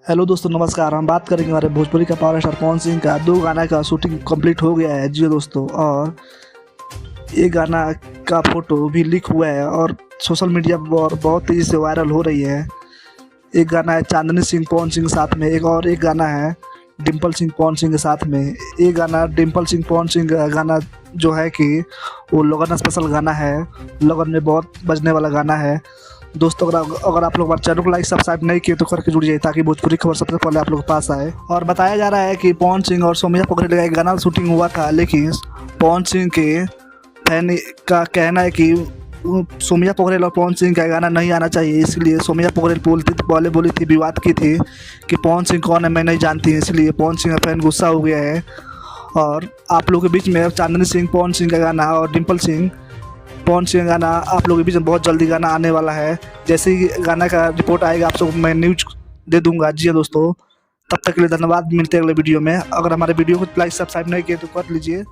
Hello दोस्तों, नमस्कार। हम बात करेंगे हमारे भोजपुरी का पावर स्टार पवन सिंह का 2 गाना का शूटिंग कंप्लीट हो गया है। जी दोस्तों, और ये गाना का फ़ोटो भी लीक हुआ है और सोशल मीडिया पर बहुत तेज़ी से वायरल हो रही है। एक गाना है चांदनी सिंह पवन सिंह के साथ में, एक गाना है डिम्पल सिंह पवन सिंह के साथ में। ये गाना डिम्पल सिंह पवन सिंह का गाना जो है कि वो लगन स्पेशल गाना है, लगन में बहुत बजने वाला गाना है। दोस्तों, अगर आप लोग हमारे चैनल को लाइक सब्सक्राइब नहीं किए तो करके जुड़ जाइए ताकि भोजपुरी खबर सबसे पहले आप लोग के पास आए। और बताया जा रहा है कि पवन सिंह और सोम्या पोखरेल का एक गाना शूटिंग हुआ था, लेकिन पवन सिंह के फैन का कहना है कि सोम्या पोखरेल और पवन सिंह का गाना नहीं आना चाहिए। इसलिए सोम्या पोखरेल बोली थी, विवाद की थी कि पवन सिंह कौन है मैं नहीं जानती, इसलिए पवन सिंह का फैन गुस्सा हो गया है। और आप लोगों के बीच में चांदनी सिंह पवन सिंह का गाना और डिम्पल सिंह पवन सिंह गाना आप लोगों के बीच में बहुत जल्दी गाना आने वाला है। जैसे ही गाना का रिपोर्ट आएगा आप सबको मैं न्यूज दे दूंगा। जी हाँ दोस्तों, तब तक के लिए धन्यवाद। मिलते हैं अगले वीडियो में। अगर हमारे वीडियो को लाइक सब्सक्राइब नहीं किए तो कर लीजिए।